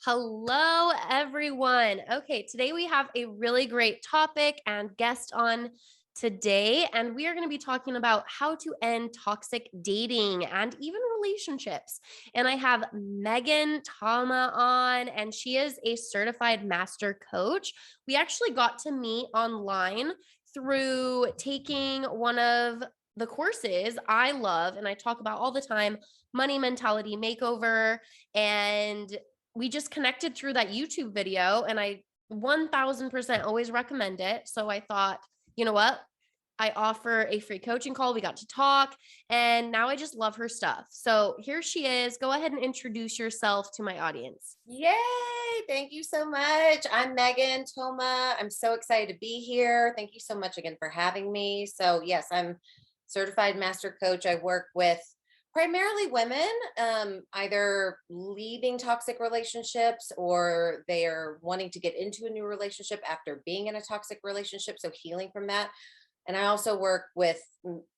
Hello, everyone. Okay, today we have a really great topic and guest on today, and we are going to be talking about how to end toxic dating and even relationships. And I have Megan Thoma on, and she is a certified master coach. We actually got to meet online through taking one of the courses I love and I talk about all the time, Money Mentality Makeover. And we just connected through that YouTube video and I 1000% always recommend it. So I thought, you know what? I offer a free coaching call. We got to talk and now I just love her stuff. So here she is. Go ahead and introduce yourself to my audience. Yay! Thank you so much. I'm Megan Thoma. I'm so excited to be here. Thank you so much again for having me. So yes, I'm certified master coach. I work with primarily women, either leaving toxic relationships or they are wanting to get into a new relationship after being in a toxic relationship. So healing from that. And I also work with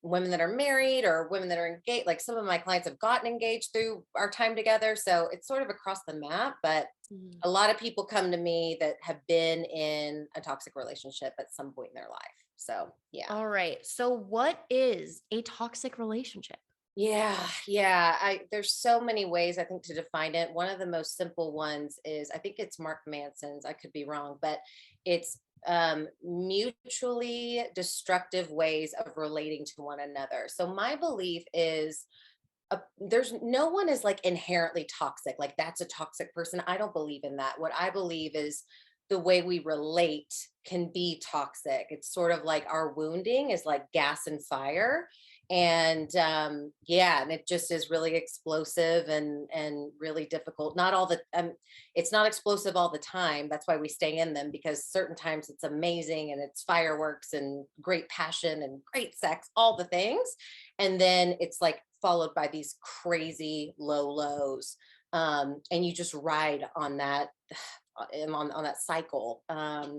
women that are married or women that are engaged. Like some of my clients have gotten engaged through our time together. So it's sort of across the map, but a lot of people come to me that have been in a toxic relationship at some point in their life. So, yeah. All right. So what is a toxic relationship? Yeah. There's so many ways I think to define it. One of the most simple ones is I think it's Mark Manson's. I could be wrong, but it's mutually destructive ways of relating to one another. So my belief is there's no one is like inherently toxic, like that's a toxic person. I don't believe in that. What I believe is the way we relate can be toxic. It's sort of like our wounding is like gas and fire. And and it just is really explosive and really difficult. Not all the it's not explosive all the time. That's why we stay in them, because certain times it's amazing and it's fireworks and great passion and great sex, all the things. And then it's like followed by these crazy low lows. And you just ride on that on that cycle.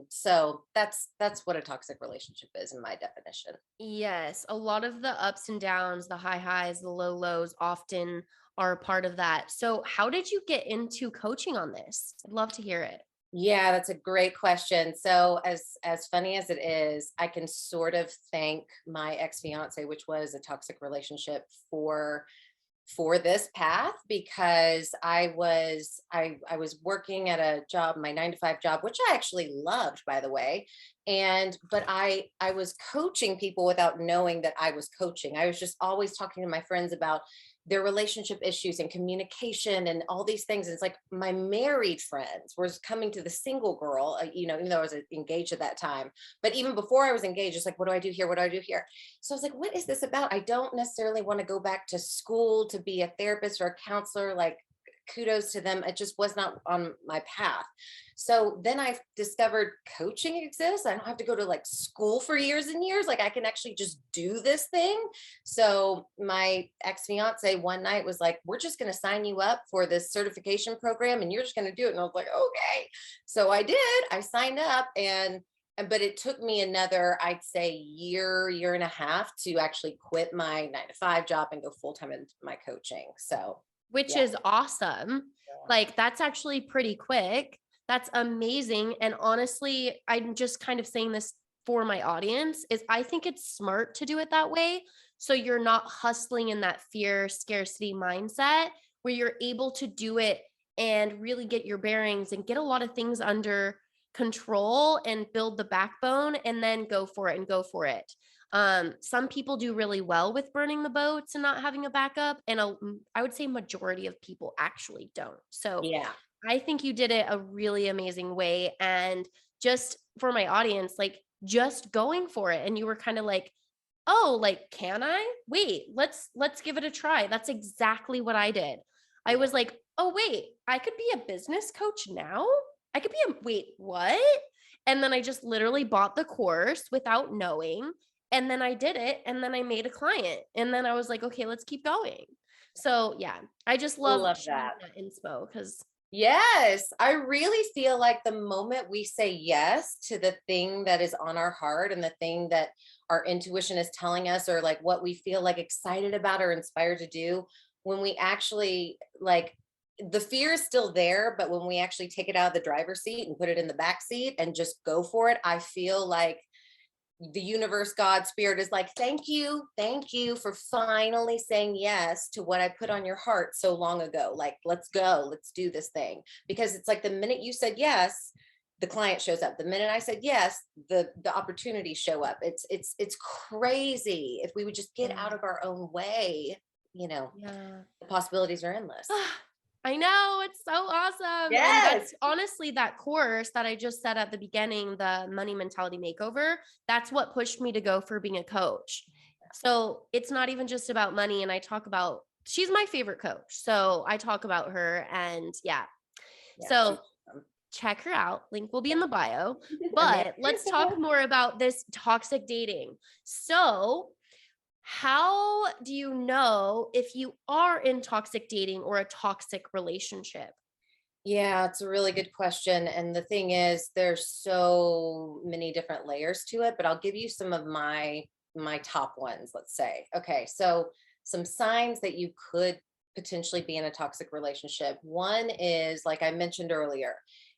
So that's what a toxic relationship is in my definition. Yes, a lot of the ups and downs, the high highs, the low lows often are a part of that. So how did you get into coaching on this? I'd love to hear it. Yeah, that's a great question. So as funny as it is, I can sort of thank my ex-fiance, which was a toxic relationship, for this path, because I was working at a job, my 9 to 5 job, which I actually loved, by the way. But I was coaching people without knowing that I was coaching. I was just always talking to my friends about their relationship issues and communication and all these things. And it's like my married friends was coming to the single girl, even though I was engaged at that time. But even before I was engaged, it's like, what do I do here? What do I do here? So I was like, what is this about? I don't necessarily want to go back to school to be a therapist or a counselor. Like, kudos to them. It just was not on my path. So then I discovered coaching exists. I don't have to go to like school for years and years. Like I can actually just do this thing. So my ex-fiance one night was like, we're just going to sign you up for this certification program and you're just going to do it. And I was like, okay. So I did. I signed up, but it took me another, I'd say year and a half to actually quit my 9 to 5 job and go full time into my coaching. So Which yeah. is awesome. Like that's actually pretty quick. That's amazing. And honestly, I'm just kind of saying this for my audience is I think it's smart to do it that way. So you're not hustling in that fear scarcity mindset where you're able to do it and really get your bearings and get a lot of things under control and build the backbone and then go for it and go for it. Some people do really well with burning the boats and not having a backup, and I would say majority of people actually don't. So Yeah. I think you did it a really amazing way. And just for my audience, like just going for it. And you were kind of like, oh, like, can I? Wait, let's give it a try. That's exactly what I did. I was like, oh, wait, I could be a business coach now. I could be wait, what? And then I just literally bought the course without knowing. And then I did it. And then I made a client. And then I was like, okay, let's keep going. So yeah, I just love Love sharing that. that inspo because Yes, I really feel like the moment we say yes to the thing that is on our heart and the thing that our intuition is telling us, or like what we feel like excited about or inspired to do, when we actually like the fear is still there, but when we actually take it out of the driver's seat and put it in the back seat and just go for it, I feel like the universe, God, spirit is like, thank you for finally saying yes to what I put on your heart so long ago. Like, let's go, let's do this thing. Because it's like the minute you said yes, the client shows up. The minute I said yes, the opportunities show up. It's crazy. If we would just get out of our own way, the possibilities are endless. I know, it's so awesome. Yes. And that's honestly that course that I just said at the beginning, the Money Mentality Makeover, that's what pushed me to go for being a coach. So it's not even just about money. And I talk about, she's my favorite coach. So I talk about her and so check her out. Link will be in the bio, but let's talk more about this toxic dating. So how do you know if you are in toxic dating or a toxic relationship? Yeah, it's a really good question. And the thing is, there's so many different layers to it, but I'll give you some of my top ones, let's say. Okay, so some signs that you could potentially be in a toxic relationship. One is, like I mentioned earlier,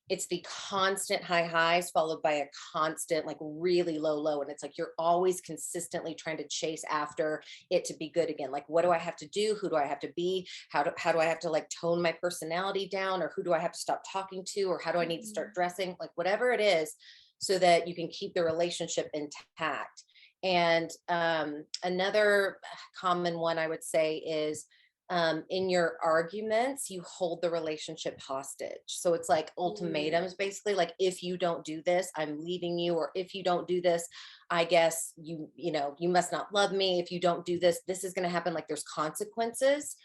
it's the constant high highs followed by a constant like really low, and it's like you're always consistently trying to chase after it to be good again. Like, what do I have to do? Who do I have to be? How do I have to like tone my personality down, or who do I have to stop talking to, or how do I need to start dressing? Like, whatever it is, so that you can keep the relationship intact. And another common one I would say is, in your arguments, you hold the relationship hostage. So it's like ultimatums, basically, like, if you don't do this, I'm leaving you, or if you don't do this, I guess you must not love me. If you don't do this, this is going to happen. Like, there's consequences.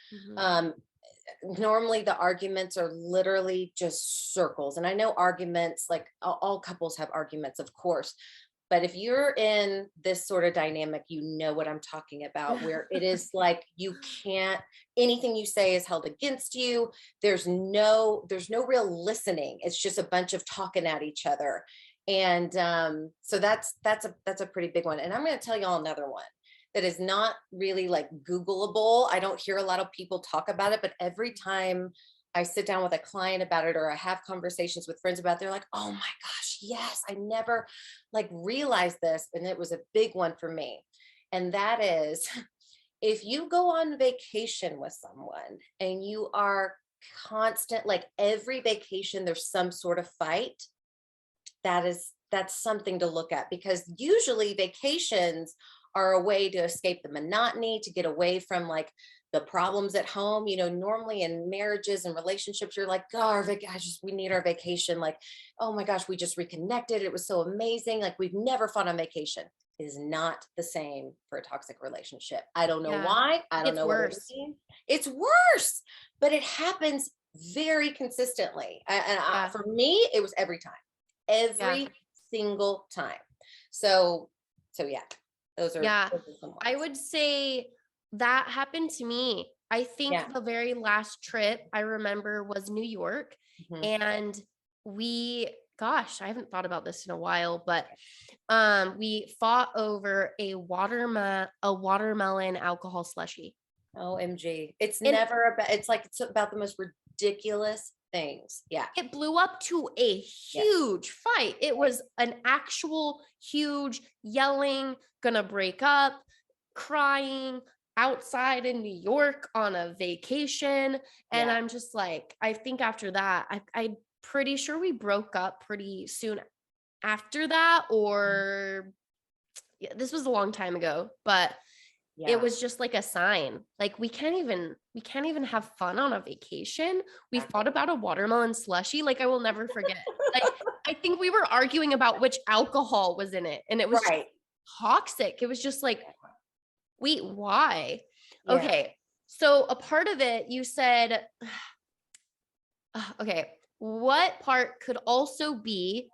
Normally the arguments are literally just circles. And I know arguments, like all couples have arguments, of course. But if you're in this sort of dynamic, you know what I'm talking about, where it is like you can't, anything you say is held against you. There's no real listening. It's just a bunch of talking at each other. And so that's a pretty big one. And I'm going to tell you all another one that is not really like Googleable. I don't hear a lot of people talk about it, but every time I sit down with a client about it, or I have conversations with friends about it, they're like, oh my gosh, yes, I never like realized this. And it was a big one for me. And that is, if you go on vacation with someone and you are constant, like every vacation, there's some sort of fight, that's something to look at, because usually vacations are a way to escape the monotony, to get away from like the problems at home. Normally in marriages and relationships, you're like, oh, we need our vacation. Like, oh my gosh, we just reconnected. It was so amazing. Like, we've never fought on vacation. It is not the same for a toxic relationship. I don't know why. I don't know what it means. It's worse, but it happens very consistently. For me, it was every time, single time. So yeah, those are some ones. I would say that happened to me. I think the very last trip I remember was New York. And I haven't thought about this in a while, but we fought over a watermelon alcohol slushie. OMG. It's about the most ridiculous things. Yeah. It blew up to a huge fight. It was an actual huge yelling, gonna break up, crying outside in New York on a vacation. And I'm just like, I think after that, I'm pretty sure we broke up pretty soon after that, or this was a long time ago, but it was just like a sign. Like, we can't even have fun on a vacation. We fought about a watermelon slushie. Like, I will never forget. Like, I think we were arguing about which alcohol was in it, and it was toxic. It was just like, wait, why? Okay. So a part of it, you said, okay, what part could also be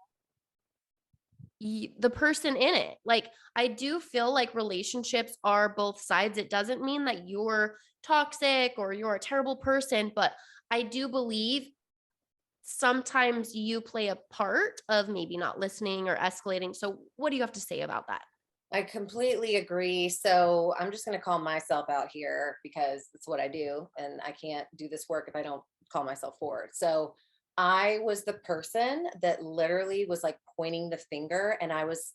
the person in it? Like, I do feel like relationships are both sides. It doesn't mean that you're toxic or you're a terrible person, but I do believe sometimes you play a part of maybe not listening or escalating. So what do you have to say about that? I completely agree. So I'm just going to call myself out here because it's what I do. And I can't do this work if I don't call myself forward. So I was the person that literally was like pointing the finger. And I was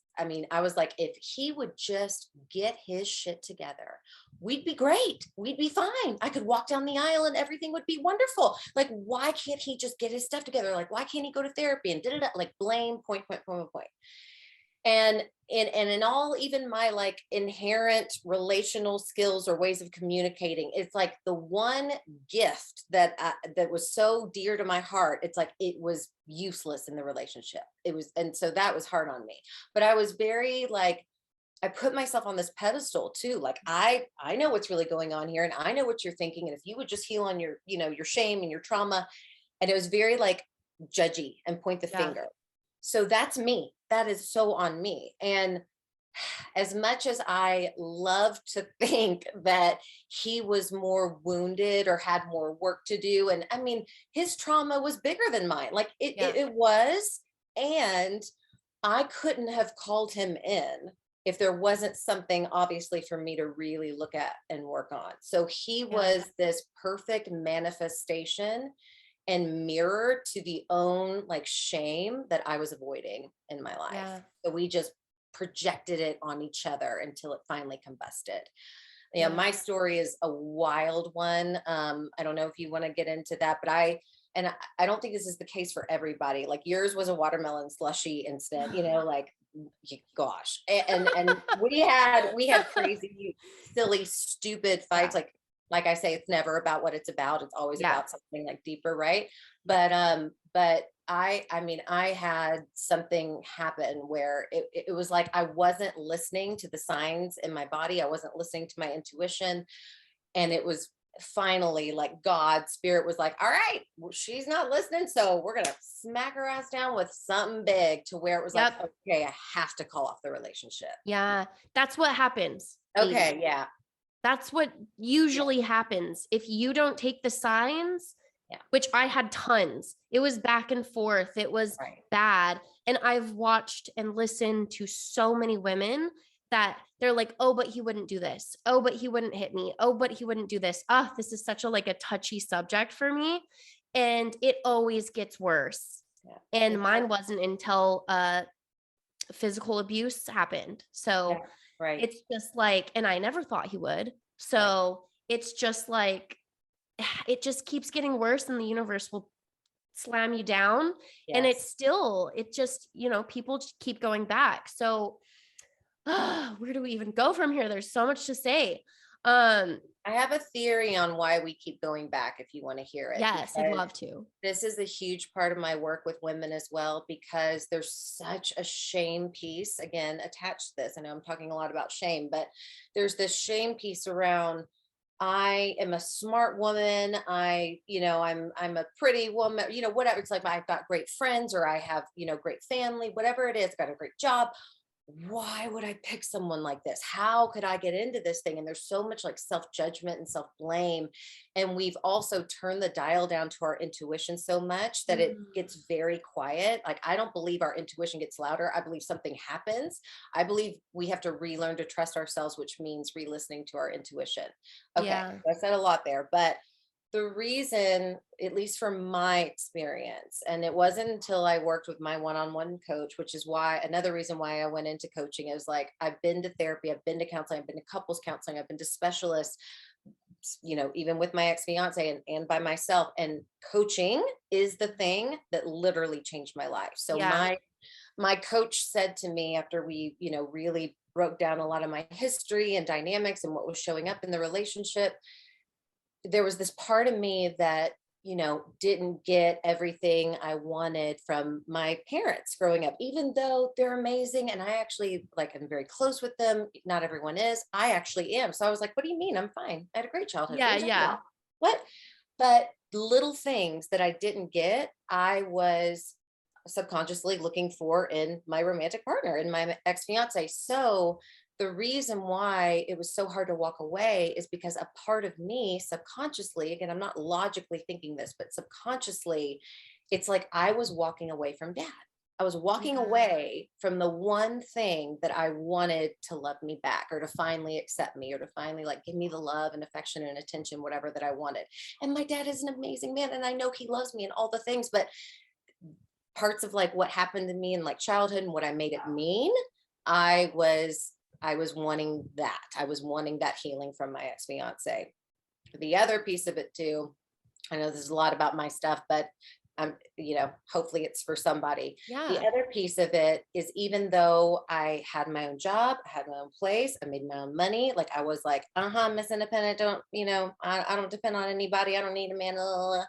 like, if he would just get his shit together, we'd be great. We'd be fine. I could walk down the aisle and everything would be wonderful. Like, why can't he just get his stuff together? Like, why can't he go to therapy and did it like blame, point. And in all even my like inherent relational skills or ways of communicating, it's like the one gift that was so dear to my heart, it's like it was useless in the relationship. It was, and so that was hard on me. But I was very like, I put myself on this pedestal too. Like I know what's really going on here, and I know what you're thinking, and if you would just heal on your, your shame and your trauma. And it was very like judgy and point the Yeah. finger. So that's me. That is so on me. And as much as I love to think that he was more wounded or had more work to do, and I mean, his trauma was bigger than mine. Like Yeah. it was. And I couldn't have called him in if there wasn't something obviously for me to really look at and work on. So he Yeah. was this perfect manifestation and mirror to the own like shame that I was avoiding in my life. Yeah. So we just projected it on each other until it finally combusted. Yeah, Yeah. my story is a wild one. I don't know if you want to get into that, but I don't think this is the case for everybody. Like yours was a watermelon slushy incident, like gosh. And we had crazy, silly, stupid fights. Yeah. Like I say, it's never about what it's about. It's always Yeah. about something like deeper, right? But I mean, I had something happen where it was like I wasn't listening to the signs in my body. I wasn't listening to my intuition. And it was finally like God, spirit was like, all right, well, she's not listening. So we're going to smack her ass down with something big, to where it was like, Yep. okay, I have to call off the relationship. Yeah. That's what happens, ladies. Okay. Yeah. That's what Yeah. usually happens. If you don't take the signs, Yeah. which I had tons, it was back and forth, it was Right. bad. And I've watched and listened to so many women that they're like, oh, but he wouldn't do this. Oh, but he wouldn't hit me. Oh, but he wouldn't do this. Ah, this is such a like a touchy subject for me. And it always gets worse. Yeah. And mine wasn't until physical abuse happened. So Yeah. Right. it's just like, and I never thought he would. Right. So it's just like, it just keeps getting worse and the universe will slam you down. And it's Yes. still, it just, people just keep going back. So where do we even go from here? There's so much to say. I have a theory on why we keep going back if you want to hear it. Yes, I'd love to. This is a huge part of my work with women as well, because there's such a shame piece again attached to this. I know I'm talking a lot about shame, but there's this shame piece around, I am a smart woman. I'm a pretty woman, whatever. It's like I've got great friends, or I have, great family, whatever it is, got a great job. Why would I pick someone like this? How could I get into this thing? And there's so much like self-judgment and self-blame. And we've also turned the dial down to our intuition so much that it gets very quiet. Like, I don't believe our intuition gets louder. I believe something happens. I believe we have to relearn to trust ourselves, which means re-listening to our intuition. Okay. Yeah. I said a lot there, but the reason, at least from my experience, and it wasn't until I worked with my one-on-one coach, which is why another reason why I went into coaching, is like, I've been to therapy, I've been to counseling, I've been to couples counseling, I've been to specialists, even with my ex-fiance and by myself. And coaching is the thing that literally changed my life. So Yeah. my coach said to me, after we, really broke down a lot of my history and dynamics and what was showing up in the relationship, there was this part of me that, didn't get everything I wanted from my parents growing up, even though they're amazing. And I actually I'm very close with them. Not everyone is. I actually am. So I was like, what do you mean? I'm fine. I had a great childhood. What are Yeah. you talking Yeah. about? What? But little things that I didn't get, I was subconsciously looking for in my romantic partner, in my ex-fiance. So the reason why it was so hard to walk away is because a part of me subconsciously, again, I'm not logically thinking this, but subconsciously, it's like I was walking away from dad. walking Yeah. away from the one thing that I wanted to love me back, or to finally accept me, or to finally like give me the love and affection and attention, whatever that I wanted. And my dad is an amazing man, and I know he loves me and all the things, but parts of like what happened to me in like childhood and what I made it mean, I was wanting that. I was wanting that healing from my ex-fiance. The other piece of it too, I know there's a lot about my stuff, but hopefully it's for somebody. The Yeah. other piece of it is, even though I had my own job, I had my own place, I made my own money, like I was like, Miss Independent, don't, I don't depend on anybody. I don't need a man. Blah, blah, blah.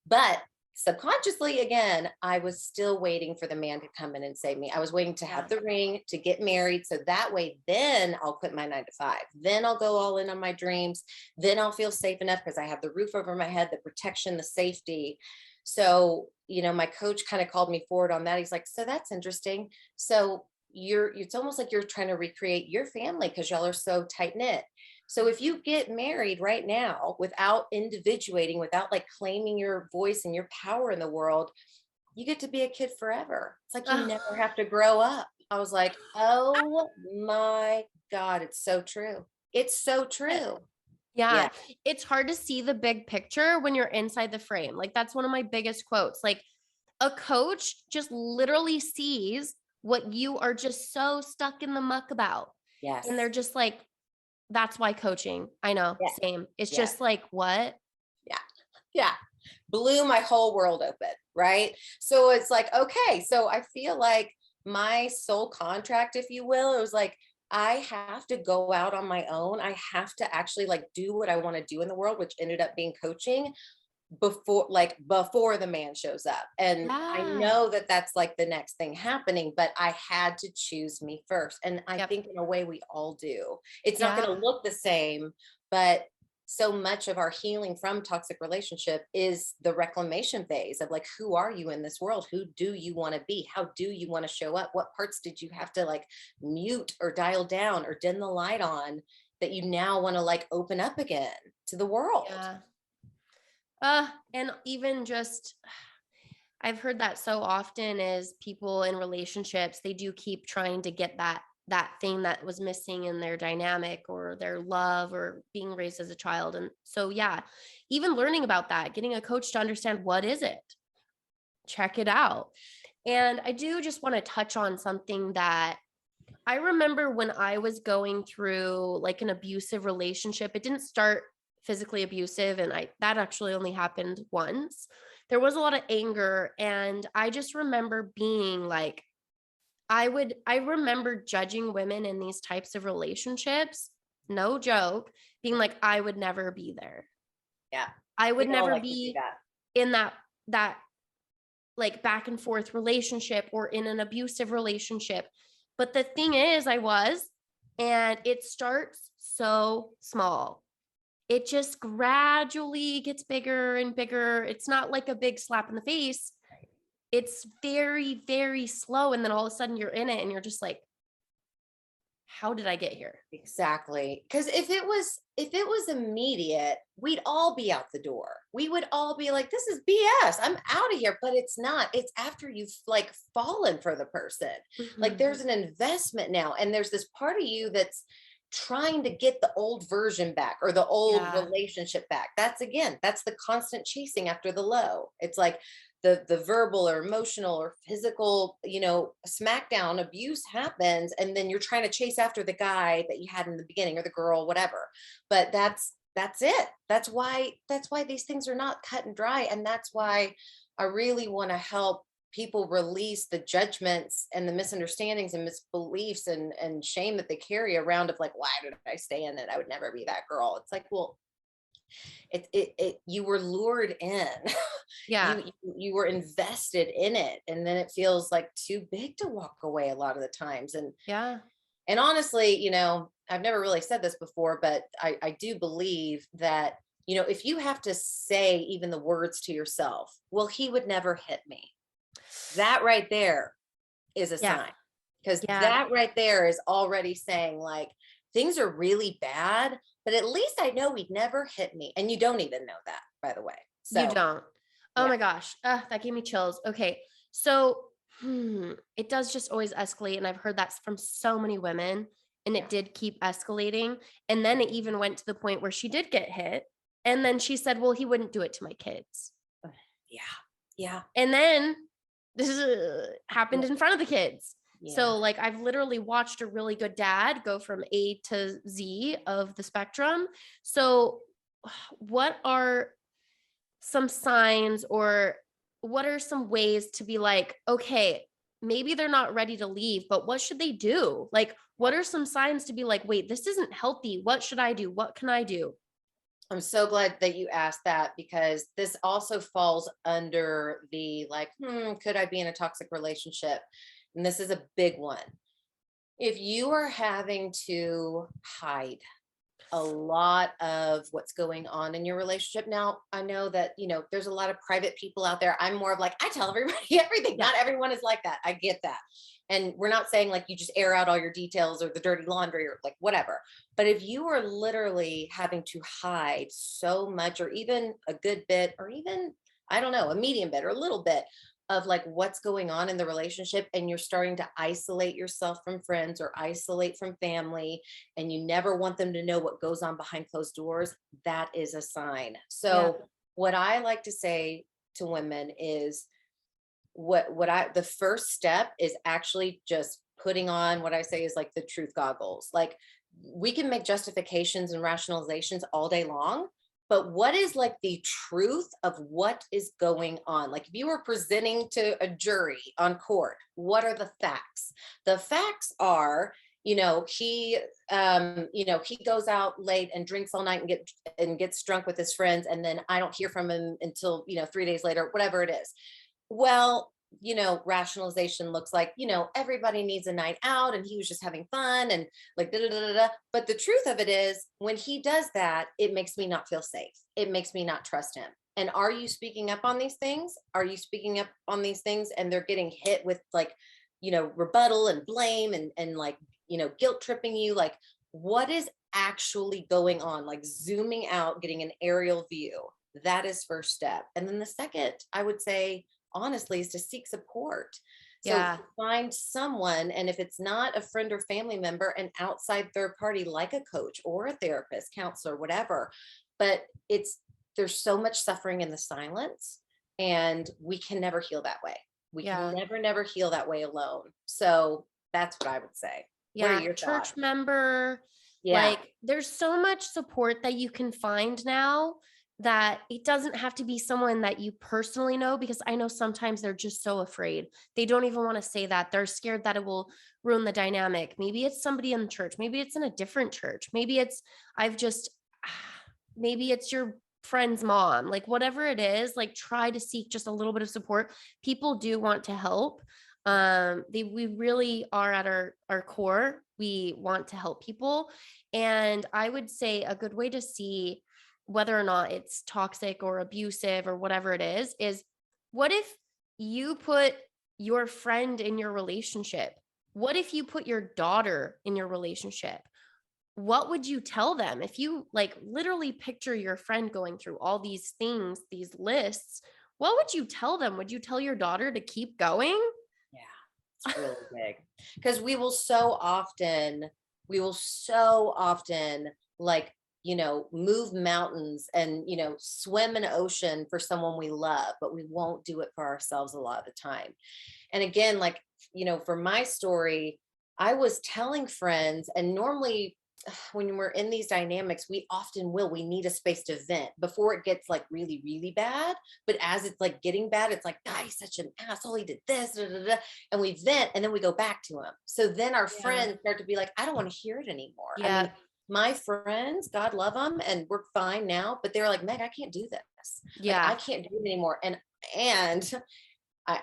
But subconsciously, again, I was still waiting for the man to come in and save me. I was waiting to have the ring, to get married. So that way, then I'll quit my 9 to 5. Then I'll go all in on my dreams. Then I'll feel safe enough because I have the roof over my head, the protection, the safety. So, my coach kind of called me forward on that. He's like, so that's interesting. So it's almost like you're trying to recreate your family because y'all are so tight knit. So if you get married right now without individuating, without like claiming your voice and your power in the world, you get to be a kid forever. It's like you never have to grow up. I was like, oh my God, it's so true. It's so true. Yeah. It's hard to see the big picture when you're inside the frame. Like that's one of my biggest quotes. Like a coach just literally sees what you are just so stuck in the muck about. Yes. And they're just like, that's why coaching. I know. Yeah. Same. It's Yeah. just like, what? Yeah. Yeah. Blew my whole world open. Right. So it's like, okay. So I feel like my soul contract, if you will, it was like, I have to go out on my own. I have to actually like do what I want to do in the world, which ended up being coaching before the man shows up. And I know that that's like the next thing happening, but I had to choose me first. And I think in a way we all do. It's not going to look the same, but so much of our healing from toxic relationship is the reclamation phase of like, who are you in this world? Who do you want to be? How do you want to show up? What parts did you have to like mute or dial down or dim the light on that you now want to like open up again to the world? And even just, I've heard that so often is people in relationships, they do keep trying to get that thing that was missing in their dynamic or their love or being raised as a child. And so, even learning about that, getting a coach to understand what is it, check it out. And I do just want to touch on something that I remember when I was going through like an abusive relationship. It didn't start physically abusive, and that actually only happened once. There was a lot of anger, and I just remember being like, I remember judging women in these types of relationships, no joke, being like, I would never be there. Yeah. I would never be in that like back and forth relationship or in an abusive relationship. But the thing is, and it starts so small. It just gradually gets bigger and bigger. It's not like a big slap in the face. It's very, very slow. And then all of a sudden you're in it and you're just like, how did I get here? Exactly. Because if it was immediate, we'd all be out the door. We would all be like, this is BS. I'm out of here. But it's not. It's after you've like fallen for the person. Mm-hmm. Like there's an investment now. And there's this part of you that's trying to get the old version back or the old relationship back. That's the constant chasing after the low. It's like the verbal or emotional or physical, smackdown abuse happens. And then you're trying to chase after the guy that you had in the beginning or the girl, whatever. But that's it. That's why these things are not cut and dry. And that's why I really want to help people release the judgments and the misunderstandings and misbeliefs and shame that they carry around of like, why did I stay in it? I would never be that girl. It's like, well, you were lured in. You were invested in it, and then it feels like too big to walk away a lot of the times. And honestly, I've never really said this before, but I do believe that if you have to say even the words to yourself, well, he would never hit me, that right there is a sign, because that right there is already saying like things are really bad, but at least I know he'd never hit me. And you don't even know that, by the way. So you don't. Oh my gosh. That gave me chills. Okay. So It does just always escalate. And I've heard that from so many women, and Yeah. it did keep escalating. And then it even went to the point where she did get hit. And then she said, well, he wouldn't do it to my kids. Yeah. Yeah. And then this happened Yeah. in front of the kids. Yeah. So like I've literally watched a really good dad go from A to Z of the spectrum. So what are some signs, or what are some ways to be like, okay, maybe they're not ready to leave, but what should they do? Like, what are some signs to be like, wait, this isn't healthy. What should I do? What can I do? I'm so glad that you asked that, because this also falls under the like, could I be in a toxic relationship? And this is a big one. If you are having to hide a lot of what's going on in your relationship. Now, I know that, there's a lot of private people out there. I'm more of like, I tell everybody everything. Yeah. Not everyone is like that. I get that. And we're not saying like you just air out all your details or the dirty laundry or like whatever. But if you are literally having to hide so much, or even a good bit, or even, I don't know, a medium bit or a little bit of like what's going on in the relationship, and you're starting to isolate yourself from friends or isolate from family, and you never want them to know what goes on behind closed doors, that is a sign. Yeah. So what I like to say to women is, the first step is actually just putting on, what I say is like the truth goggles. Like, we can make justifications and rationalizations all day long, but what is like the truth of what is going on? Like, if you were presenting to a jury on court, what are the facts? The facts are, he goes out late and drinks all night and gets drunk with his friends, and then I don't hear from him until 3 days later, whatever it is. Well, rationalization looks like, everybody needs a night out and he was just having fun and like da, da, da, da, da. But the truth of it is, when he does that, it makes me not feel safe. It makes me not trust him. And are you speaking up on these things? Are you speaking up on these things and they're getting hit with like, rebuttal and blame and like, guilt tripping you? Like, what is actually going on? Like, zooming out, getting an aerial view. That is first step. And then the second, I would say, honestly, is to seek support. So Yeah. find someone, and if it's not a friend or family member, an outside third party like a coach or a therapist, counselor, whatever. But there's so much suffering in the silence, and we can never heal that way. We Yeah. can never heal that way alone. So that's what I would say. What are Yeah. your Church thoughts? member. Yeah. Like, there's so much support that you can find now, that it doesn't have to be someone that you personally know, because I know sometimes they're just so afraid. They don't even want to say that. They're scared that it will ruin the dynamic. Maybe it's somebody in the church. Maybe it's in a different church. Maybe it's, I've just, maybe it's your friend's mom. Like, whatever it is, like, try to seek just a little bit of support. People do want to help. We really are at our core. We want to help people. And I would say a good way to see whether or not it's toxic or abusive or whatever it is what if you put your friend in your relationship? What if you put your daughter in your relationship? What would you tell them if you like literally picture your friend going through all these things, these lists? What would you tell them? Would you tell your daughter to keep going? Yeah, it's really big, because we will so often like, move mountains and, swim an ocean for someone we love, but we won't do it for ourselves a lot of the time. And again, like, for my story, I was telling friends, and normally when we're in these dynamics, we need a space to vent before it gets like really, really bad. But as it's like getting bad, it's like, God, he's such an asshole. He did this, da, da, da, and we vent, and then we go back to him. So then our Yeah. friends start to be like, I don't want to hear it anymore. I Yeah. mean, my friends, God love them, and we're fine now, but they're like, Meg, I can't do this. Like, Yeah. I can't do it anymore. And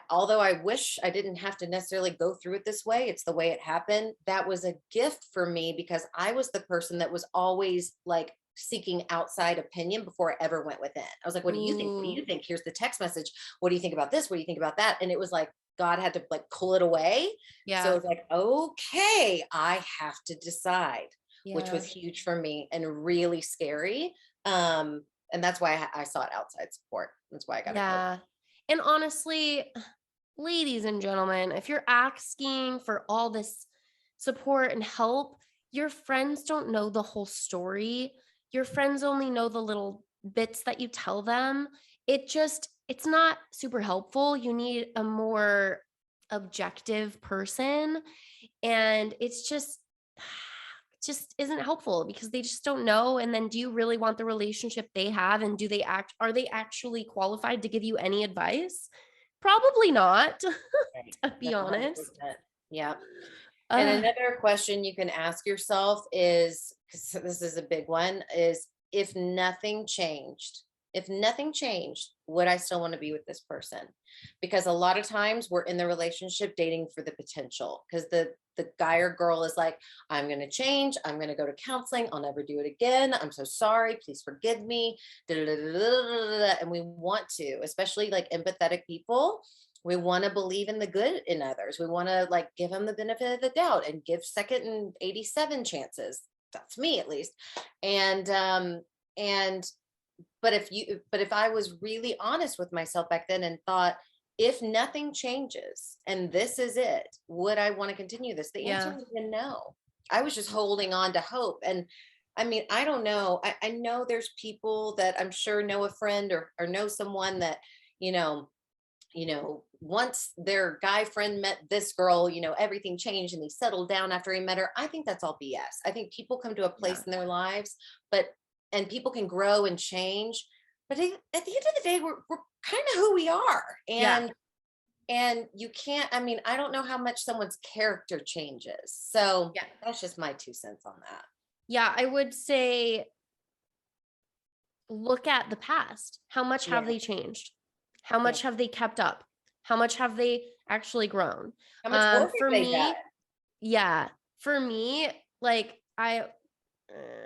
although I wish I didn't have to necessarily go through it this way, it's the way it happened. That was a gift for me, because I was the person that was always like seeking outside opinion before I ever went within. I was like, what do you think? What do you think? Here's the text message. What do you think about this? What do you think about that? And it was like, God had to like pull it away. So Yeah. it's like, okay, I have to decide, which Yeah. was huge for me and really scary. And that's why I sought outside support. That's why I got a coach. Yeah. And honestly, ladies and gentlemen, if you're asking for all this support and help, your friends don't know the whole story. Your friends only know the little bits that you tell them. It's not super helpful. You need a more objective person. And it's just isn't helpful because they just don't know. And then do you really want the relationship they have? And are they actually qualified to give you any advice? Probably not, Right. to be That's honest. 100%. Yeah. And Uh, another question you can ask yourself is, because this is a big one, is if nothing changed, would I still want to be with this person? Because a lot of times we're in the relationship dating for the potential, because the guy or girl is like, I'm going to change. I'm going to go to counseling. I'll never do it again. I'm so sorry. Please forgive me. And we want to, especially like empathetic people, we want to believe in the good in others. We want to like give them the benefit of the doubt and give second and 87 chances. That's me at least. And but if I was really honest with myself back then and thought, if nothing changes and this is it, would I want to continue this? The answer yeah. would be no. I was just holding on to hope. And I mean, I don't know. I know there's people that I'm sure know a friend or know someone that, you know, once their guy friend met this girl, everything changed and he settled down after he met her. I think that's all BS. I think people come to a Yeah. place in their lives, and people can grow and change. But at the end of the day, we're kind of who we are. Yeah. And you can't, I mean, I don't know how much someone's character changes. So Yeah. that's just my 2 cents on that. Yeah. I would say look at the past. How much have Yeah. they changed? How Yeah. much have they kept up? How much have they actually grown? How much work For have they done? me, yeah, for me, like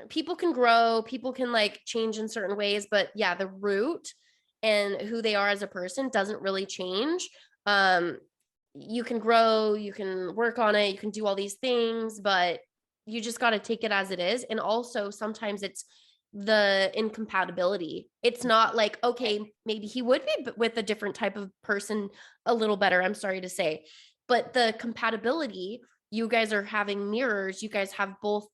people can grow, people can like change in certain ways, but yeah, the root and who they are as a person doesn't really change. Um, you can grow, you can work on it, you can do all these things, but you just got to take it as it is. And also, sometimes it's the incompatibility. It's not like, okay, maybe he would be with a different type of person a little better. I'm sorry to say, but the compatibility, you guys are having mirrors, you guys have both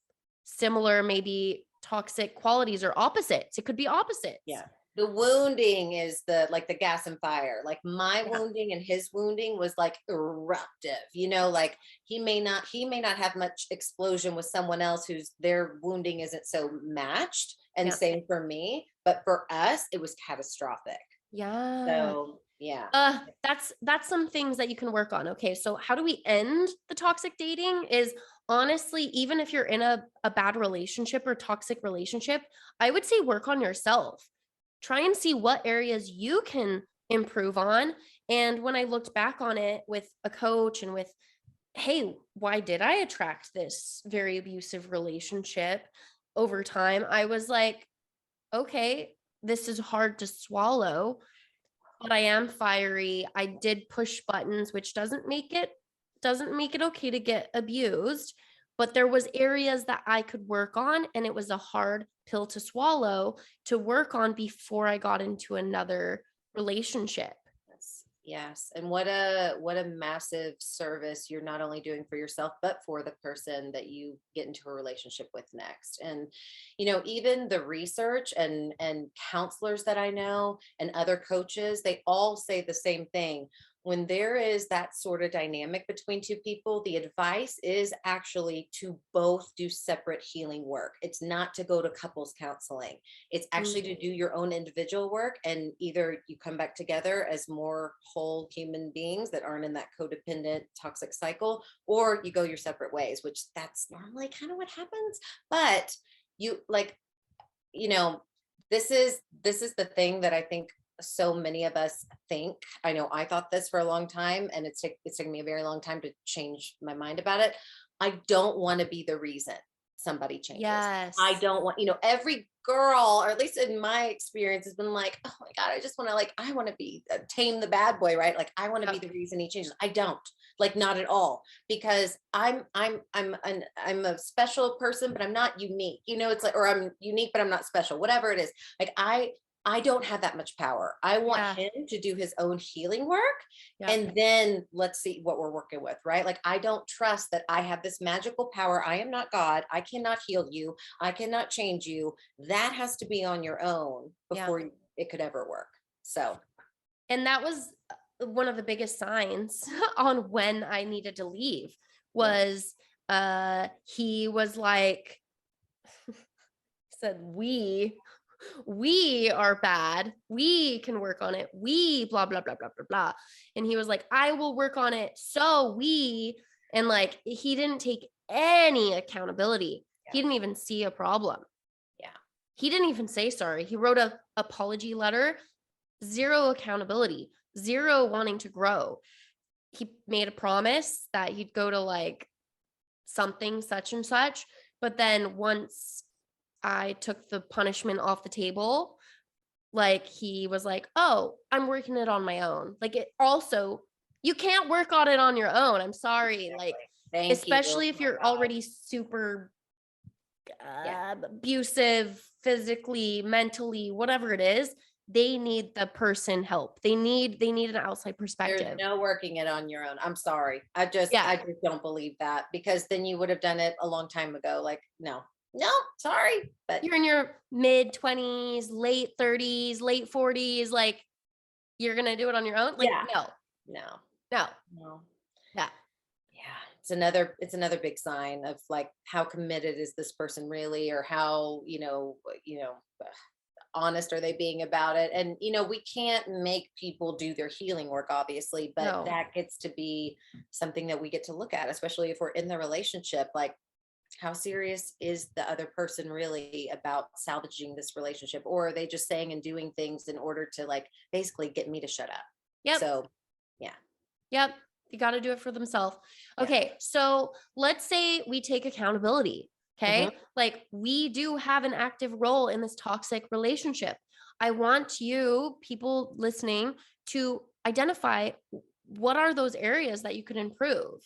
similar, maybe toxic qualities or opposites. It could be opposites. Yeah. The wounding is the gas and fire. Like my Yeah. wounding and his wounding was like eruptive, like he may not have much explosion with someone else whose their wounding isn't so matched. And Yeah. same for me. But for us, it was catastrophic. Yeah. So yeah. That's some things that you can work on. Okay, so how do we end the toxic dating is honestly, even if you're in a bad relationship or toxic relationship, I would say work on yourself. Try and see what areas you can improve on. And when I looked back on it with a coach and with, hey, why did I attract this very abusive relationship over time? I was like, okay, this is hard to swallow, but I am fiery. I did push buttons, which doesn't make it okay to get abused, but there was areas that I could work on, and it was a hard pill to swallow to work on before I got into another relationship. Yes. And what a massive service you're not only doing for yourself, but for the person that you get into a relationship with next. And, even the research and counselors that I know and other coaches, they all say the same thing. When there is that sort of dynamic between two people, the advice is actually to both do separate healing work. It's not to go to couples counseling. It's actually to do your own individual work, and either you come back together as more whole human beings that aren't in that codependent toxic cycle, or you go your separate ways, which that's normally kind of what happens. But you like, you know, this is the thing that I think so many of us think. I know I thought this for a long time, and it's taken me a very long time to change my mind about it. I don't want to be the reason somebody changes. I Yes. don't want, every girl, or at least in my experience, has been like, oh my God, I just want to I want to be tame the bad boy, right? Like I want to be Yep. the reason he changes. I don't, like, not at all, because I'm a special person, but I'm not unique. It's like, or I'm unique, but I'm not special, whatever it is. Like I don't have that much power. I want Yeah. him to do his own healing work. Yeah. And then let's see what we're working with, right? Like, I don't trust that I have this magical power. I am not God. I cannot heal you. I cannot change you. That has to be on your own Yeah. before it could ever work. So, And that was one of the biggest signs on when I needed to leave was he was like, said, we are bad. We can work on it. We blah, blah, blah, blah, blah, blah. And he was like, I will work on it. So and like, he didn't take any accountability. He didn't even see a problem. Yeah. He didn't even say sorry. He wrote a apology letter, zero accountability, zero wanting to grow. He made a promise that he'd go to like something such and such. But then once I took the punishment off the table, like he was like, oh, I'm working it on my own. Like, it also, you can't work on it on your own. I'm sorry. Exactly. Like, Thank especially you. if you're already super abusive, physically, mentally, whatever it is, they need the person help. They need an outside perspective. There's no working it on your own. I'm sorry. I just don't believe that, because then you would have done it a long time ago. Like, no, sorry. But you're in your mid 20s, late 30s, late 40s, like, you're going to do it on your own? Like, no. Yeah. It's another big sign of like, how committed is this person really, or how, honest are they being about it? And we can't make people do their healing work, obviously, but that gets to be something that we get to look at, especially if we're in the relationship. Like, how serious is the other person really about salvaging this relationship, or are they just saying and doing things in order to like basically get me to shut up? Yep. So yep, you got to do it for themselves. Okay, so let's say we take accountability. Okay. Like, we do have an active role in this toxic relationship. I want you, people listening, to identify what are those areas that you could improve.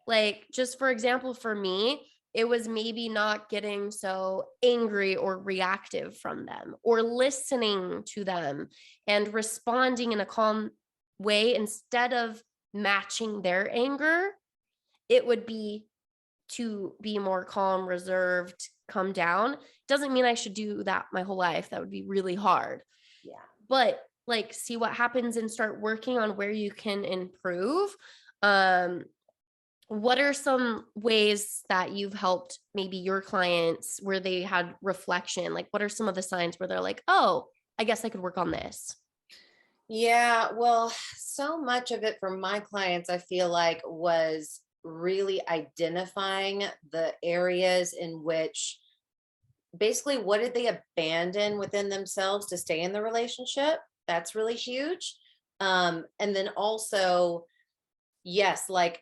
Like, just for example, for me, it was maybe not getting so angry or reactive from them, or listening to them and responding in a calm way instead of matching their anger. It would be to be more calm, reserved, come down. Doesn't mean I should do that my whole life. That would be really hard. Yeah. But like, see what happens and start working on where you can improve. What are some ways that you've helped maybe your clients where they had reflection? Like, what are some of the signs where they're like, oh, I guess I could work on this? Yeah, well, so much of it for my clients, I feel like, was really identifying the areas in which, basically, what did they abandon within themselves to stay in the relationship? That's really huge. And then also, yes, like,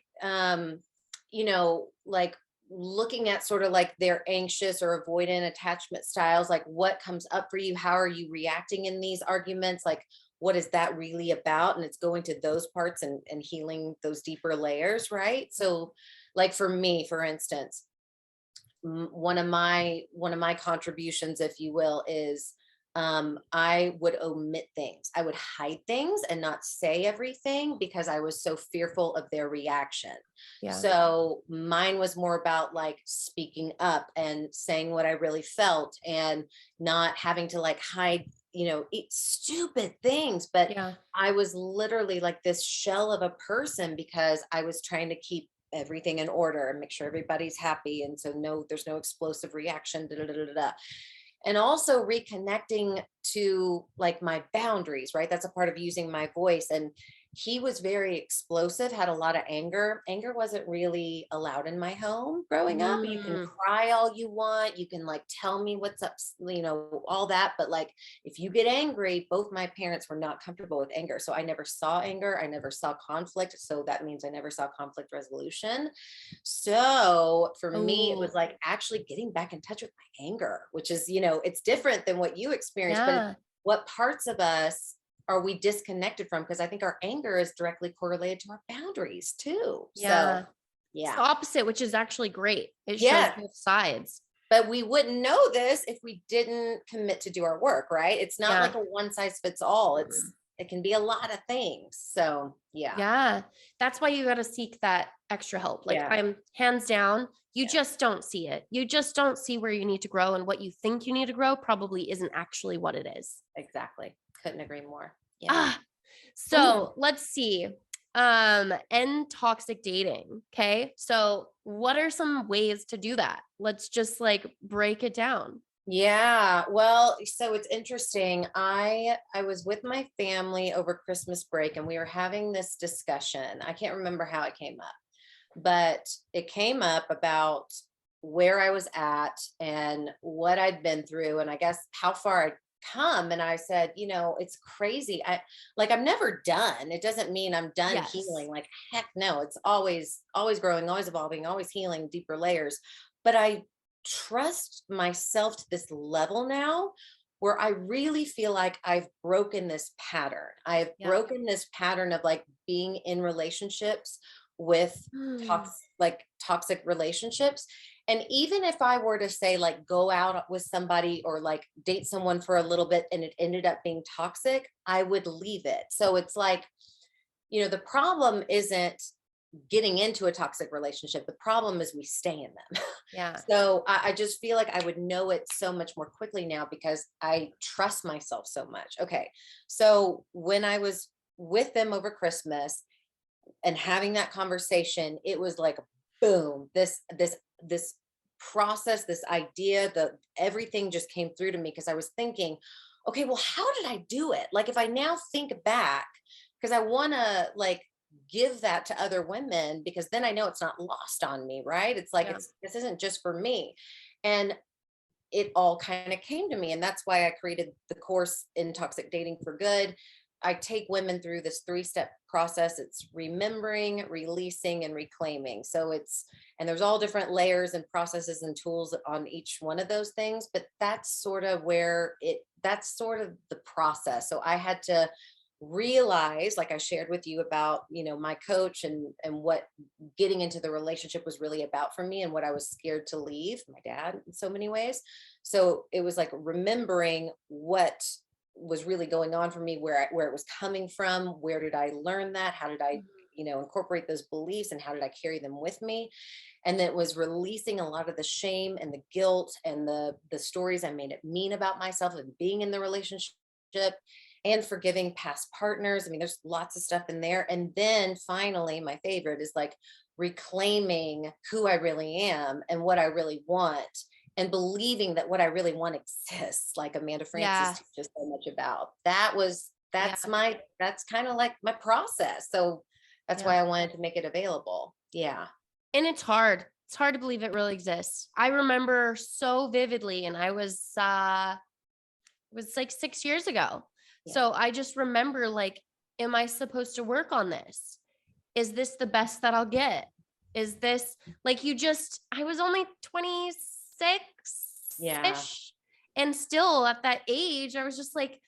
like looking at sort of like their anxious or avoidant attachment styles, like what comes up for you, how are you reacting in these arguments, like what is that really about? And it's going to those parts and healing those deeper layers, right? So like for me, for instance, one of my contributions, if you will, is I would omit things. I would hide things and not say everything because I was so fearful of their reaction. Yeah. So mine was more about like speaking up and saying what I really felt, and not having to like hide, eat stupid things. But I was literally like this shell of a person because I was trying to keep everything in order and make sure everybody's happy. And so there's no explosive reaction. And also reconnecting to like my boundaries, right? That's a part of using my voice. And he was very explosive, had a lot of anger. Anger wasn't really allowed in my home growing up. You can cry all you want. You can like tell me what's up, all that. But like, if you get angry, both my parents were not comfortable with anger. So I never saw anger. I never saw conflict. So that means I never saw conflict resolution. So for me, it was like actually getting back in touch with my anger, which is, it's different than what you experienced, but what parts of us are we disconnected from? Because I think our anger is directly correlated to our boundaries too. Yeah. So yeah. It's the opposite, which is actually great. It shows both sides. But we wouldn't know this if we didn't commit to do our work, right? It's not Yeah. like a one size fits all. It can be a lot of things. So yeah. Yeah. That's why you got to seek that extra help. Like Yeah. I'm hands down, you just don't see it. You just don't see where you need to grow, and what you think you need to grow probably isn't actually what it is. Exactly. Couldn't agree more. Yeah. Ah, so let's see. End toxic dating. Okay. So what are some ways to do that? Let's just like break it down. Yeah, well, so it's interesting. I was with my family over Christmas break and we were having this discussion. I can't remember how it came up, but it came up about where I was at and what I'd been through and I guess how far I'd come. And I said, it's crazy. I'm never done. It doesn't mean I'm done Yes. healing. Like heck no, it's always growing, always evolving, always healing deeper layers. But I trust myself to this level now where I really feel like I've broken this pattern. I've broken this pattern of like being in relationships with toxic relationships. And even if I were to say like go out with somebody or like date someone for a little bit and it ended up being toxic, I would leave it. So it's like, the problem isn't getting into a toxic relationship. The problem is we stay in them. Yeah. So I just feel like I would know it so much more quickly now because I trust myself so much. Okay. So when I was with them over Christmas and having that conversation, it was like, boom, this process, this idea, everything just came through to me because I was thinking, okay, well, how did I do it? Like if I now think back, because I want to like give that to other women because then I know it's not lost on me, right? It's like this isn't just for me. And it all kind of came to me. And that's why I created the course in Toxic Dating for Good. I take women through this 3-step process. It's remembering, releasing, and reclaiming. And there's all different layers and processes and tools on each one of those things, but that's sort of the process. So I had to realize, like I shared with you about, my coach and what getting into the relationship was really about for me and what I was scared to leave my dad in so many ways. So it was like remembering what was really going on for me, where it was coming from, where did I learn that? How did I, incorporate those beliefs and how did I carry them with me? And it was releasing a lot of the shame and the guilt and the stories I made it mean about myself and being in the relationship and forgiving past partners. I mean, there's lots of stuff in there. And then finally, my favorite is like reclaiming who I really am and what I really want and believing that what I really want exists, like Amanda Francis teaches so much about. That's kind of like my process. So that's why I wanted to make it available. Yeah. And it's hard. It's hard to believe it really exists. I remember so vividly, and it was like 6 years ago. Yeah. So I just remember like, am I supposed to work on this? Is this the best that I'll get? Is this like, I was only 26-ish. And still at that age, I was just like,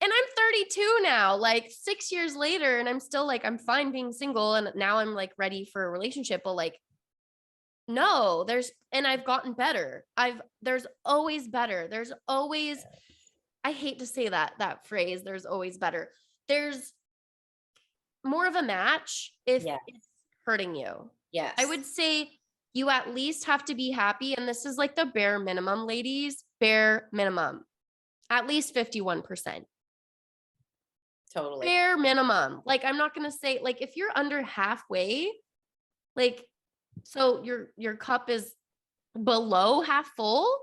and I'm 32 now, like 6 years later, and I'm still like, I'm fine being single. And now I'm like ready for a relationship, but like, no, I've gotten better. There's always better. There's always, I hate to say that phrase, there's always better. There's more of a match if it's hurting you. Yes. I would say you at least have to be happy. And this is like the bare minimum, ladies, bare minimum, at least 51%. Totally. Bare minimum. Like, I'm not going to say like, if you're under halfway, like, so your cup is below half full.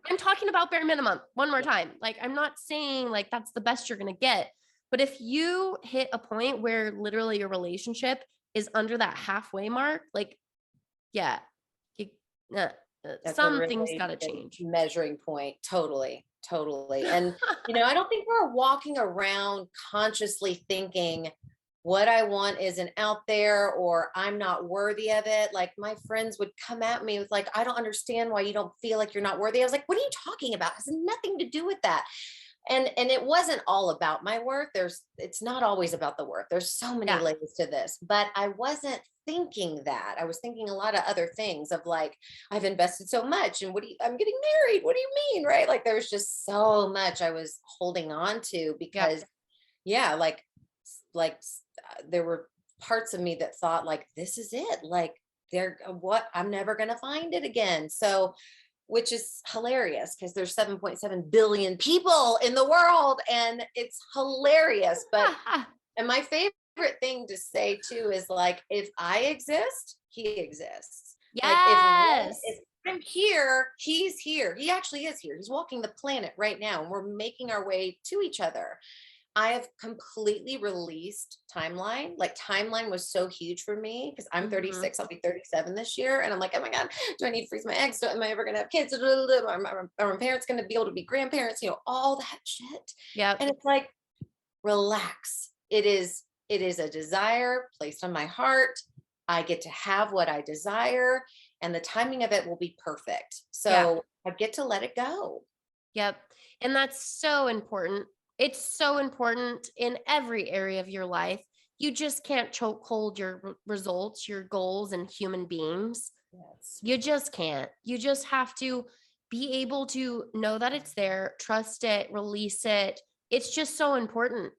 I'm talking about bare minimum one more time. Like, I'm not saying like that's the best you're going to get, but if you hit a point where literally your relationship is under that halfway mark, like, something's got to change. Measuring point. Totally. And, I don't think we're walking around consciously thinking what I want isn't out there or I'm not worthy of it. Like my friends would come at me with like, I don't understand why you don't feel like you're not worthy. I was like, what are you talking about? It has nothing to do with that. and it wasn't all about my worth. It's not always about the worth. There's so many Yeah. layers to this, but I wasn't thinking that. I was thinking a lot of other things of like, I've invested so much and I'm getting married. What do you mean? Right. Like there was just so much I was holding on to Yep. because yeah, like there were parts of me that thought like, this is it. Like what I'm never going to find it again. So which is hilarious because there's 7.7 billion people in the world and it's hilarious. But and my favorite thing to say too is like, if I exist, he exists. Like Yes. if I'm here, he's here. He actually is here. He's walking the planet right now and we're making our way to each other. I have completely released timeline. Like timeline was so huge for me because I'm 36. I'll be 37 this year. And I'm like, oh my God, do I need to freeze my eggs? Am I ever going to have kids? Are my parents going to be able to be grandparents? All that shit. Yep. And it's like, relax. It is a desire placed on my heart. I get to have what I desire and the timing of it will be perfect. So I get to let it go. Yep. And that's so important. It's so important in every area of your life. You just can't choke hold your results, your goals, and human beings. Yes. You just can't. You just have to be able to know that it's there, trust it, release it. It's just so important.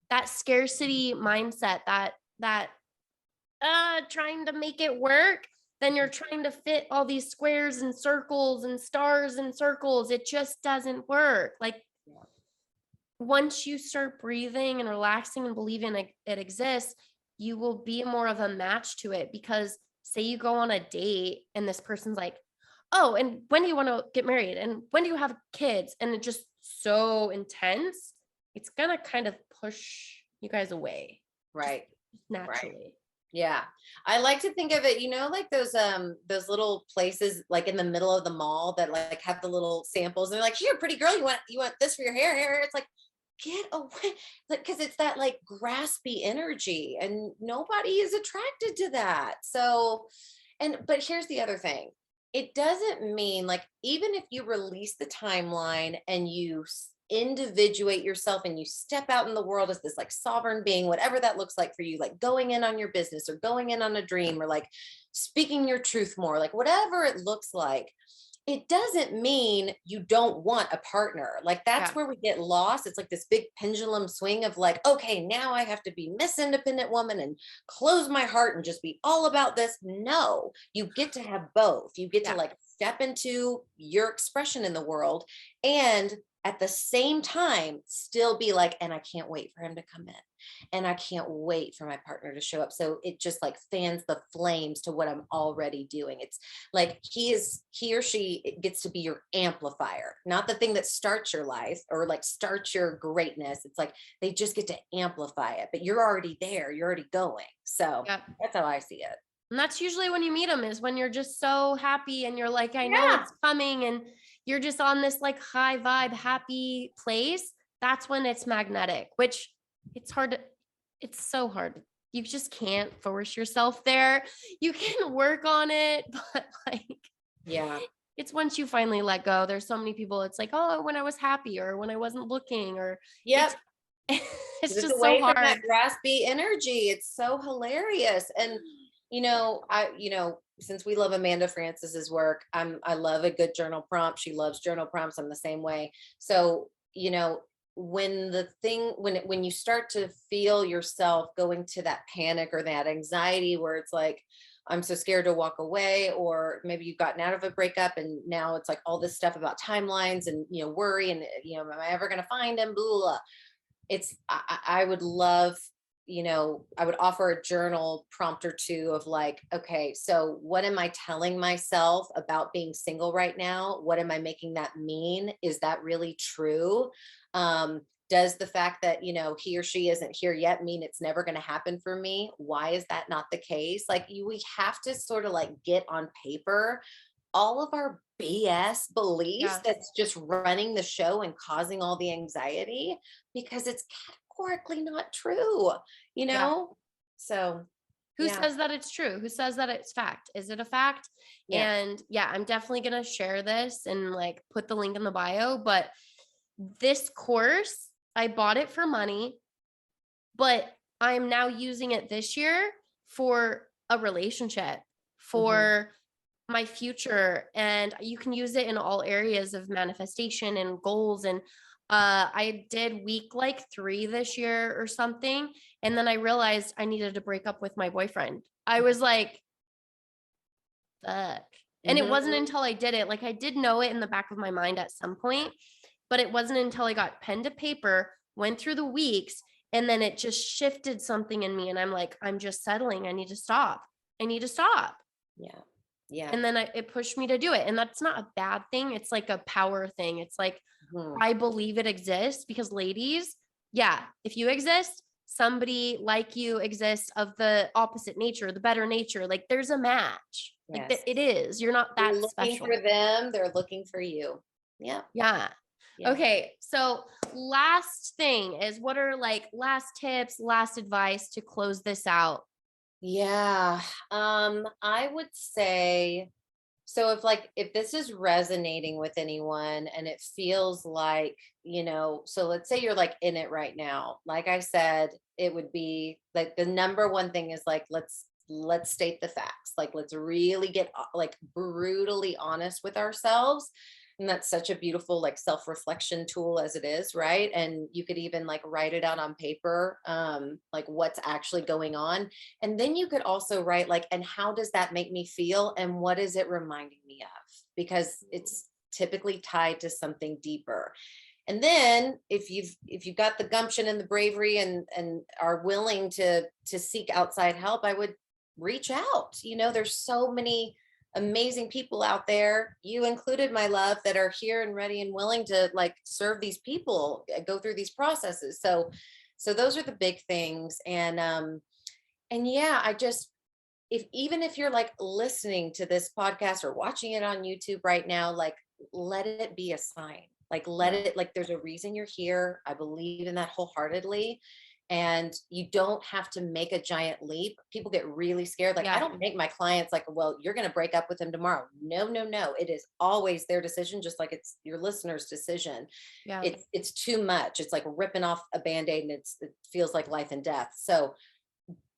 That scarcity mindset, that trying to make it work, then you're trying to fit all these squares and circles and stars and circles. It just doesn't work. Like once you start breathing and relaxing and believing it exists, you will be more of a match to it. Because say you go on a date and this person's like, oh, and when do you want to get married? And when do you have kids? And it's just so intense. It's gonna kind of push you guys away. Right. Just naturally. Right. Yeah. I like to think of it, like those little places like in the middle of the mall that like have the little samples and they're like, here, pretty girl, you want this for your hair? It's like, get away. Because it's that like graspy energy and nobody is attracted to that. So, but here's the other thing. It doesn't mean like, even if you release the timeline and you individuate yourself and you step out in the world as this like sovereign being, whatever that looks like for you, like going in on your business or going in on a dream or like speaking your truth more, like whatever it looks like, it doesn't mean you don't want a partner. Like that's where we get lost. It's like this big pendulum swing of like, okay, now I have to be Miss Independent Woman and close my heart and just be all about this. No, you get to have both. You get to like step into your expression in the world and at the same time still be like, and I can't wait for him to come in and I can't wait for my partner to show up. So it just like fans the flames to what I'm already doing. It's like he or she gets to be your amplifier, not the thing that starts your life or like starts your greatness. It's like they just get to amplify it, but you're already there, you're already going. So that's how I see it. And that's usually when you meet them, is when you're just so happy and you're like, I know it's coming, and you're just on this like high vibe, happy place. That's when it's magnetic, which it's so hard. You just can't force yourself there. You can work on it, but like, it's once you finally let go. There's so many people, it's like, oh, when I was happy or when I wasn't looking, or it's just away so hard. From that raspy energy. It's so hilarious. And since we love Amanda Francis's work, I love a good journal prompt. She loves journal prompts. I'm the same way. So, when you start to feel yourself going to that panic or that anxiety where it's like, I'm so scared to walk away, or maybe you've gotten out of a breakup and now it's like all this stuff about timelines and, worry and, am I ever going to find him? Blah, blah, blah. I would love, I would offer a journal prompt or two of like, okay, so what am I telling myself about being single right now? What am I making that mean? Is that really true? Does the fact that, he or she isn't here yet mean it's never going to happen for me? Why is that not the case? Like we have to sort of like get on paper all of our BS beliefs that's just running the show and causing all the anxiety, because it's categorically not true, So Who says that it's true? Who says that it's fact? Is it a fact? Yeah. And yeah, I'm definitely going to share this and like put the link in the bio, but this course, I bought it for money, but I'm now using it this year for a relationship, for my future. And you can use it in all areas of manifestation and goals. And I did week like 3 this year or something. And then I realized I needed to break up with my boyfriend. I was like, fuck. And it wasn't until I did it, like I did know it in the back of my mind at some point, but it wasn't until I got pen to paper, went through the weeks, and then it just shifted something in me. And I'm like, I'm just settling. I need to stop. I need to stop. Yeah. Yeah. And then it pushed me to do it. And that's not a bad thing. It's like a power thing. It's like, I believe it exists because ladies, yeah, if you exist, somebody like you exists of the opposite nature, the better nature. Like there's a match. Like it is. You're not that You're looking special for them. They're looking for you. Yeah. Yeah. Okay. So last thing is, what are like last tips, last advice to close this out? Yeah. I would say, so if this is resonating with anyone and it feels like, so let's say you're like in it right now. Like I said, it would be like the number one thing is like, let's state the facts. Like, let's really get like brutally honest with ourselves. And that's such a beautiful like self-reflection tool as it is, right? And you could even like write it out on paper, like what's actually going on. And then you could also write like, and how does that make me feel? And what is it reminding me of? Because it's typically tied to something deeper. And then if you've got the gumption and the bravery and are willing to seek outside help, I would reach out. There's so many amazing people out there, you included, my love, that are here and ready and willing to like serve these people, go through these processes. So those are the big things. And yeah, even if you're like listening to this podcast or watching it on YouTube right now, like let it be a sign. Like let it, like there's a reason you're here. I believe in that wholeheartedly. And you don't have to make a giant leap. People get really scared. Like, I don't make my clients like, well, you're going to break up with them tomorrow. No. It is always their decision, just like it's your listener's decision. Yeah. It's too much. It's like ripping off a Band-Aid and it feels like life and death. So,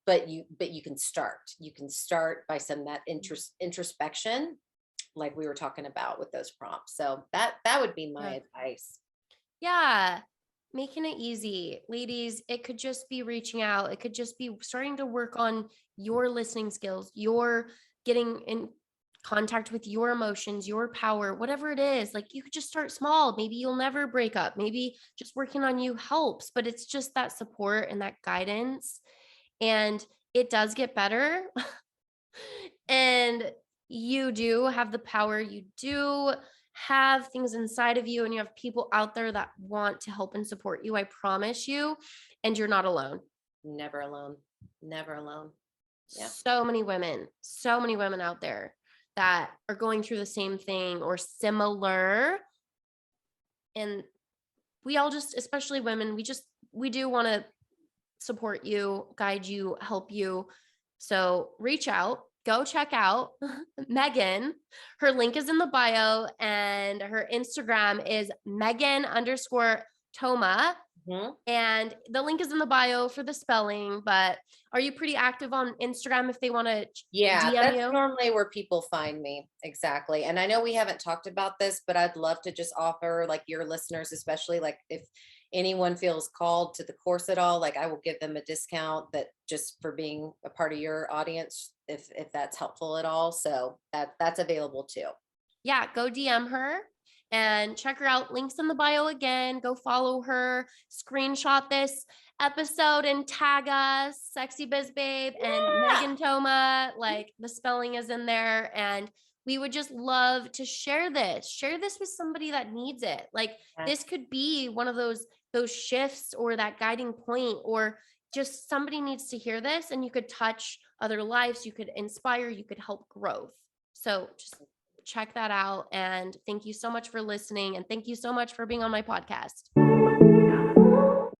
but you can start. You can start by some of that introspection, like we were talking about with those prompts. So that would be my advice. Yeah. Making it easy. Ladies, it could just be reaching out. It could just be starting to work on your listening skills, your getting in contact with your emotions, your power, whatever it is. Like you could just start small. Maybe you'll never break up. Maybe just working on you helps, but it's just that support and that guidance. And it does get better. And you do have the power. You do have things inside of you, and you have people out there that want to help and support you. I promise you. And you're not alone. Never alone. Never alone. Yeah. So many women out there that are going through the same thing or similar. And we all just, especially women, we do want to support you, guide you, help you. So reach out. Go check out Megan. Her link is in the bio, and her Instagram is Megan_Thoma. Mm-hmm. And the link is in the bio for the spelling, but are you pretty active on Instagram if they want to DM that's you? Normally where people find me. Exactly. And I know we haven't talked about this, but I'd love to just offer like your listeners, especially like if anyone feels called to the course at all, like I will give them a discount that just for being a part of your audience, if that's helpful at all. So that's available too. Yeah. Go DM her and check her out. Links in the bio again. Go follow her, screenshot this episode and tag us, Sexy Biz Babe and Megan Thoma. Like the spelling is in there. And we would just love to share this with somebody that needs it. Like this could be one of those shifts or that guiding point, or just somebody needs to hear this, and you could touch other lives. You could inspire, you could help growth. So just check that out. And thank you so much for listening. And thank you so much for being on my podcast.